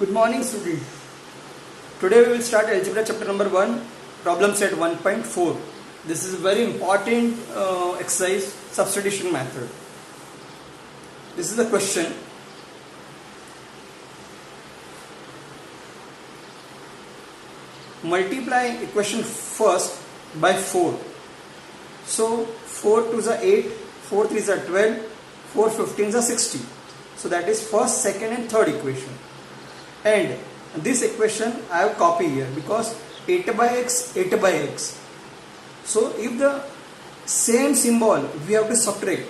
Good morning, student. Today we will start algebra chapter number 1, problem set 1.4. This is a very important exercise, substitution method. This is the question. Multiply equation first by 4. So 4 2s are 8, 4 3s are 12, 4 15s are 60. So that is first, second and third equation. And this equation I have copied here because 8 by x, 8 by x. So if the same symbol we have to subtract.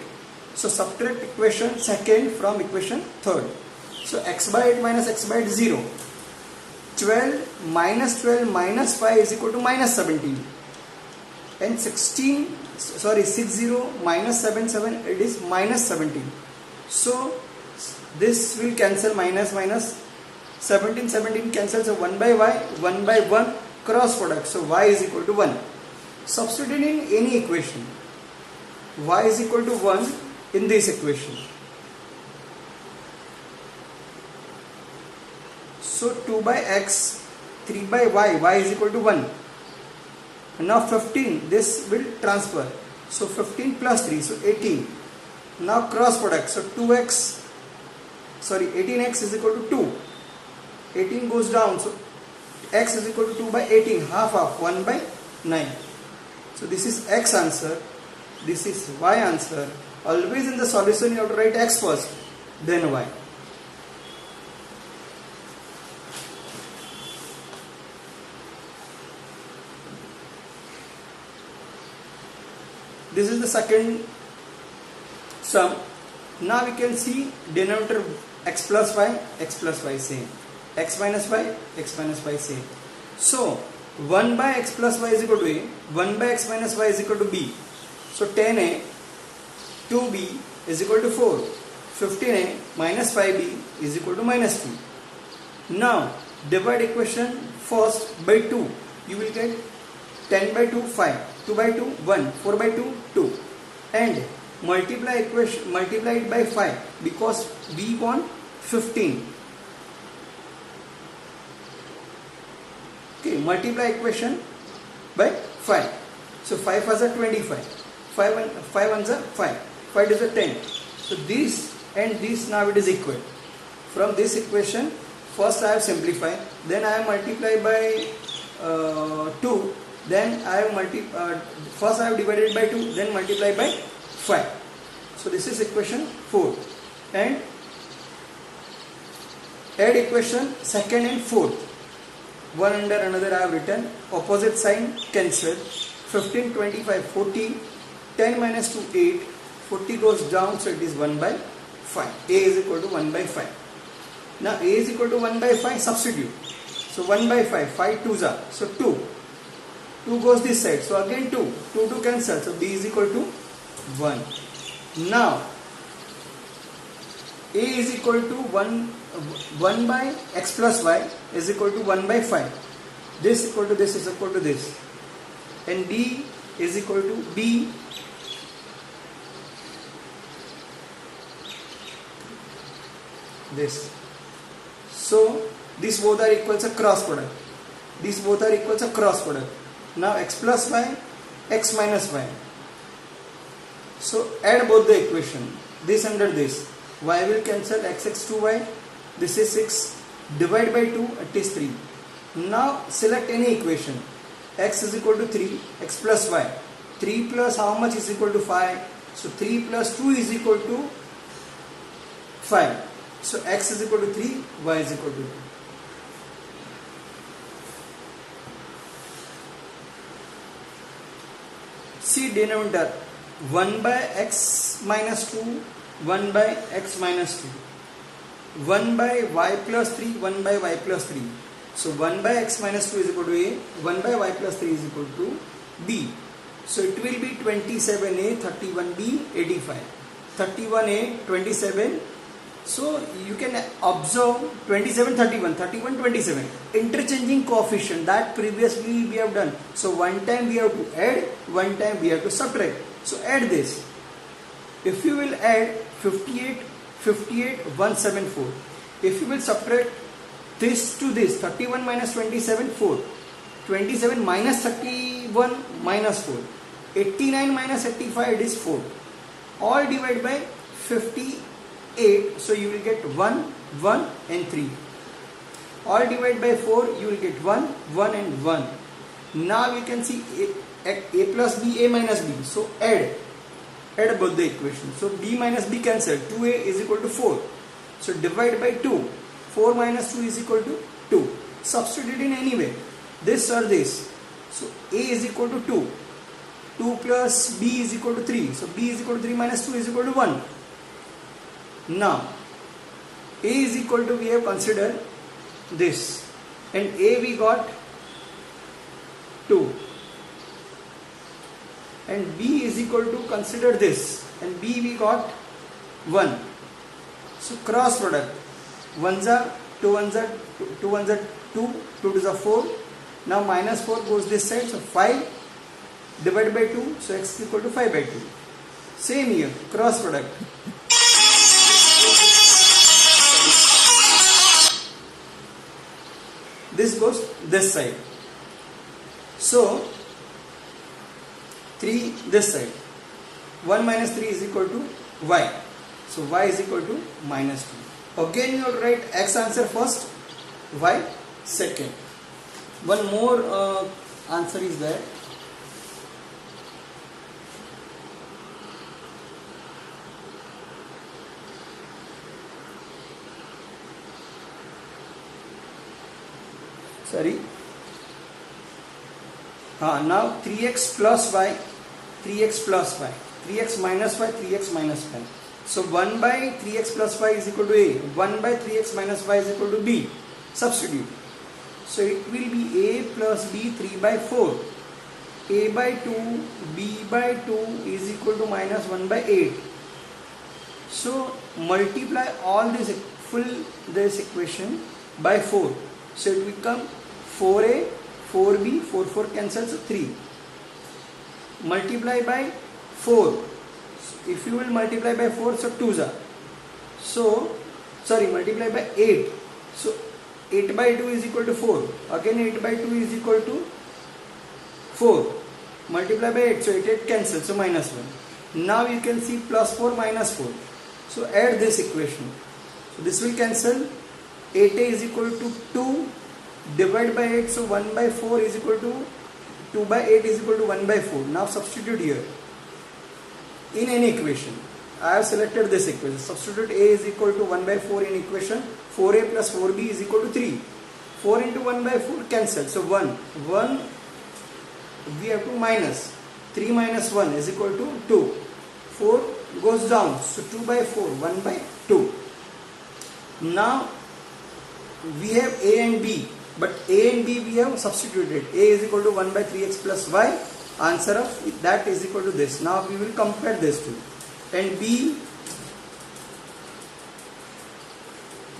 So subtract equation second from equation third. So x by 8 minus x by 8 0. 12 minus 12 minus 5 is equal to minus 17. And 60 minus 7 it is minus 17. So this will cancel minus 17 cancels, so 1 by y, 1 by 1 cross product, so y is equal to 1. Substitute in any equation, y is equal to 1 in this equation. So 2 by x, 3 by y is equal to 1. Now 15, this will transfer, so 15 plus 3, so 18. Now cross product, so 18x is equal to 2. 18 goes down, so x is equal to 2 by 18, half 1 by 9. So this is x answer, this is y answer. Always in the solution you have to write x first, then y. This is the second sum. Now we can see denominator x plus y same. X minus y same. So 1 by x plus y is equal to a, 1 by x minus y is equal to b. So 10a 2b is equal to 4. 15a minus 5b is equal to minus 2. Now divide equation first by 2. You will get 10 by 2 5, 2 by 2 1, 4 by 2 2. And multiply it by 5 because we want 15. Okay, multiply equation by 5. So 5 was a 25. 5 ones are 5. 5 is a 10. So this and this now it is equal. From this equation, first I have simplified, then I have multiplied by 2. Then I have first I have divided by 2, then multiplied by 5. So this is equation 4. And add equation second and fourth. One under another I have written. Opposite sign cancel. 15, 25, 40. 10 minus 2, 8. 40 goes down, so it is 1 by 5. A is equal to 1 by 5. Now A is equal to 1 by 5, substitute. So 1 by 5, 5 2s are. So 2. 2 goes this side, so again 2. 2 cancel, so B is equal to 1. Now A is equal to 1 by x plus y is equal to 1 by 5. This equal to this is equal to this. And B is equal to B this. So these both are equals a cross product. These both are equals a cross product. Now x plus y, x minus y. So add both the equation. This under this. Y will cancel, x 2y. This is 6. Divide by 2, it is 3. Now select any equation. X is equal to 3, x plus y. 3 plus how much is equal to 5? So 3 plus 2 is equal to 5. So x is equal to 3, y is equal to 2. See denominator 1 by x minus 2, 1 by x minus 2. 1 by y plus 3, 1 by y plus 3. So 1 by x minus 2 is equal to a, 1 by y plus 3 is equal to b. So it will be 27a, 31b, 85. 31a, 27. So you can observe 27, 31, 31, 27. Interchanging coefficient that previously we have done. So one time we have to add, one time we have to subtract. So add this. If you will add 58, 174. If you will subtract this to this, 31 minus 27, 4. 27 minus 31 minus 4. 89 minus 85, it is 4. All divided by 58, so you will get 1, 1 and 3. All divided by 4, you will get 1, 1 and 1. Now you can see a plus b, a minus b. So add both the equations. So b minus b cancel. 2a is equal to 4. So divide by 2. 4 minus 2 is equal to 2. Substitute in any way, this or this. So a is equal to 2. 2 plus b is equal to 3. So b is equal to 3 minus 2 is equal to 1. Now a is equal to, we have considered this, and a we got 2, and b is equal to, consider this, and b we got 1. So cross product, 1s are 2, 1s are 2, 1s are 2, 2 to the 4. Now minus 4 goes this side, so 5 divided by 2, so x is equal to 5 by 2. Same here, cross product. This goes this side. So 3 this side. 1 minus 3 is equal to y. So y is equal to minus 2. Again you have to write x answer first, y second. One more answer is there. Sorry. Now 3x plus y, 3x plus y, 3x minus y, 3x minus y. So 1 by 3x plus y is equal to a, 1 by 3x minus y is equal to b. Substitute. So it will be a plus b 3 by 4. A by 2, b by 2 is equal to minus 1 by 8. So multiply all this equation by 4. So it will become 4a, 4b, 4 4 cancels, 3. Multiply by 4. If you will multiply by 4, so 2s are. So, sorry, multiply by 8. So 8 by 2 is equal to 4. Again 8 by 2 is equal to 4. Multiply by 8, so 8 cancels, so minus 1. Now you can see plus 4 minus 4. So add this equation. So this will cancel. 8a is equal to 2. Divide by 8, so 1 by 4 is equal to 2 by 8 is equal to 1 by 4. Now substitute here in any equation. I have selected this equation. Substitute a is equal to 1 by 4 in equation. 4a plus 4b is equal to 3. 4 into 1 by 4 cancel. So 1 we have to minus. 3 minus 1 is equal to 2. 4 goes down. So 2 by 4, 1 by 2. Now we have a and b. But a and b we have substituted. A is equal to 1 by 3x plus y. Answer of that is equal to this. Now we will compare this two. And b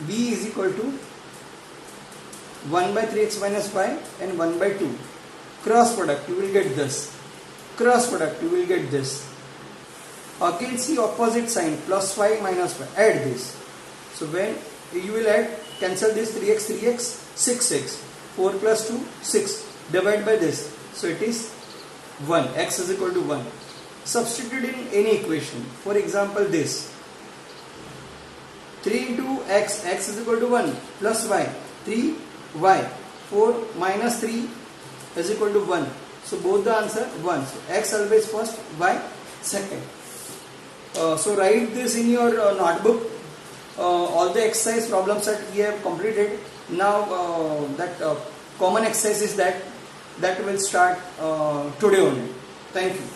is equal to 1 by 3x minus y and 1 by 2. Cross product, you will get this. Cross product, you will get this. Again see opposite sign, plus y minus y. Add this. So when you will add, cancel this, 3x 3x, 6x. 4 plus 2, 6. Divide by this. So it is 1. X is equal to 1. Substitute in any equation. For example this. 3 into x, x is equal to 1, plus y, 3y. 4 minus 3 is equal to 1. So both the answer 1. So x always first, y second. So write this in your notebook. All the exercise problems that we have completed. Now that common exercise is that will start today only. Thank you.